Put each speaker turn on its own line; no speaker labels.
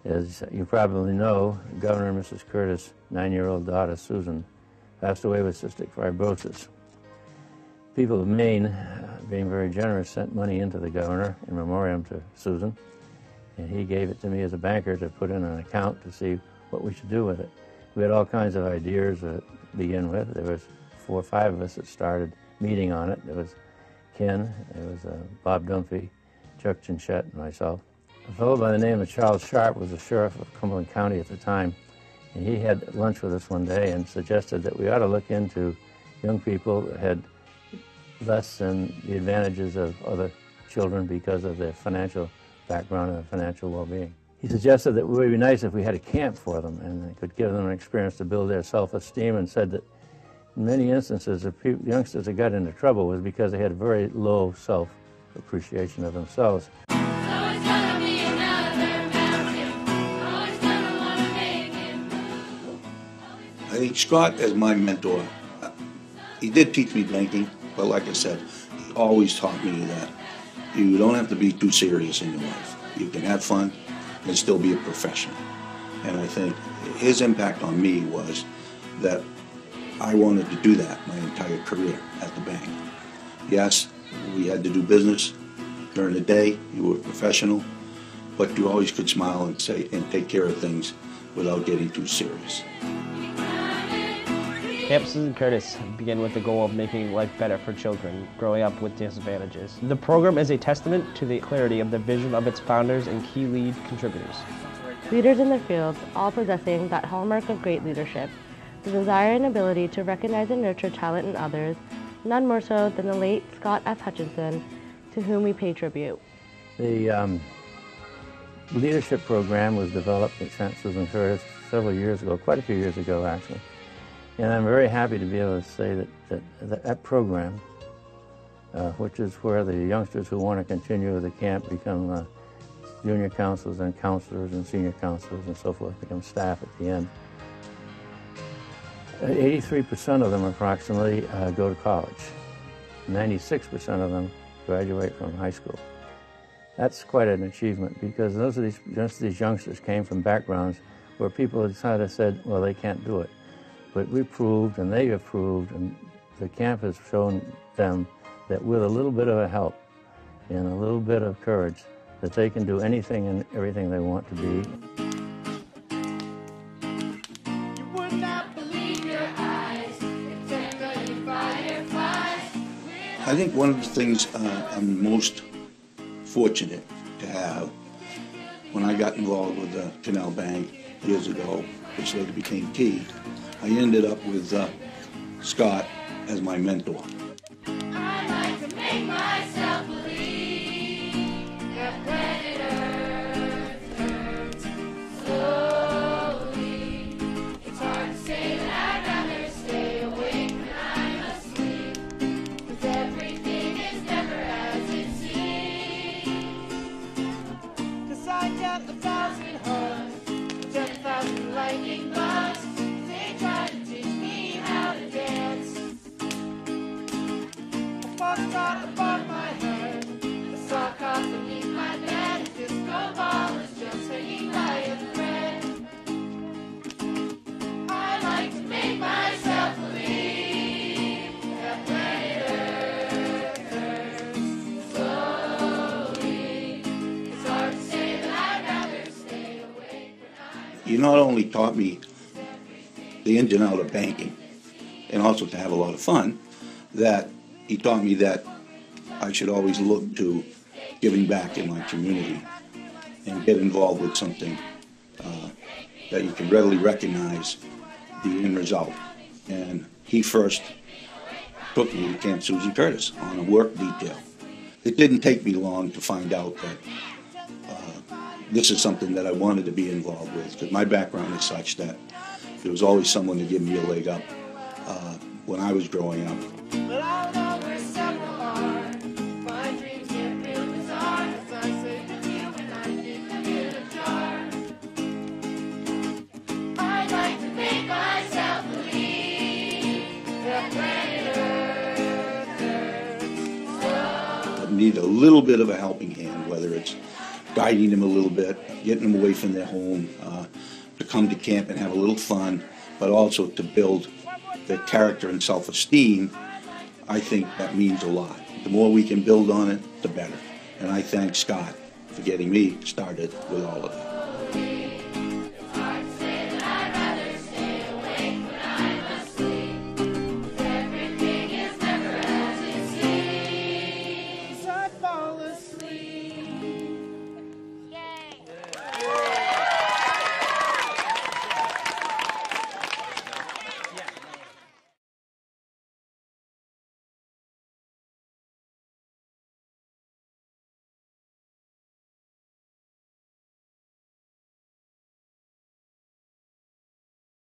As you probably know, Governor and Mrs. Curtis' 9-year-old daughter, Susan, passed away with cystic fibrosis. People of Maine, being very generous, sent money into the governor in memoriam to Susan, and he gave it to me as a banker to put in an account to see what we should do with it. We had all kinds of ideas to begin with. There was 4 or 5 of us that started meeting on it. There was Ken, there was Bob Dunphy, Chuck Chinchette, and myself. A fellow by the name of Charles Sharp was the sheriff of Cumberland County at the time, and he had lunch with us one day and suggested that we ought to look into young people that had less than the advantages of other children because of their financial background and their financial well-being. He suggested that it would be nice if we had a camp for them and could give them an experience to build their self-esteem, and said that in many instances the youngsters that got into trouble was because they had very low self-appreciation of themselves.
I think Scott, as my mentor, he did teach me banking, but like I said, he always taught me that you don't have to be too serious in your life. You can have fun and still be a professional. And I think his impact on me was that I wanted to do that my entire career at the bank. Yes, we had to do business during the day. You were a professional, but you always could smile and say and take care of things without getting too serious.
Campuses in Curtis begin with the goal of making life better for children growing up with disadvantages. The program is a testament to the clarity of the vision of its founders and key lead contributors.
Leaders in their fields, all possessing that hallmark of great leadership, the desire and ability to recognize and nurture talent in others, none more so than the late Scott F. Hutchinson, to whom we pay tribute.
The leadership program was developed at St. Susan Curtis several years ago, quite a few years ago actually. And I'm very happy to be able to say that program, which is where the youngsters who want to continue with the camp become junior counselors and counselors and senior counselors and so forth, become staff at the end. 83% of them approximately go to college. 96% of them graduate from high school. That's quite an achievement, because most of these youngsters came from backgrounds where people had kind of said, well, they can't do it. But we proved, and they have proved, and the camp has shown them that with a little bit of a help and a little bit of courage, that they can do anything and everything they want to be.
You would not believe your eyes, except the fireflies.
I think one of the things I'm most fortunate to have, when I got involved with the Canal Bank years ago, which later became Key, I ended up with Scott as my mentor.
I like to make myself believe that planet Earth turns slowly. It's hard to say that I'd rather stay awake when I'm asleep, 'cause everything is never as it seems. 'Cause I got 1,000 hugs, 10,000 lightning bugs. Try to teach me how to dance. A foxtrot above my head, a sock off beneath my bed, a disco ball is just hanging by a thread. I like to make myself believe that planet Earth turns slowly. It's hard to say that I'd rather stay awake when I'm...
You not only taught me the ins and outs of banking, and also to have a lot of fun, that he taught me that I should always look to giving back in my community and get involved with something that you can readily recognize the end result. And he first took me to Camp Susan Curtis on a work detail. It didn't take me long to find out that this is something that I wanted to be involved with, because my background is such that there was always someone to give me a leg up when I was growing up.
But I'll know where several are. My dreams get real bizarre, as I say to you when I dip them in a jar. I like to make myself believe that planet Earth turns slow.
I need a little bit of a helping hand, whether it's guiding them a little bit, getting them away from their home, to come to camp and have a little fun, but also to build their character and self-esteem. I think that means a lot. The more we can build on it, the better. And I thank Scott for getting me started with all of that.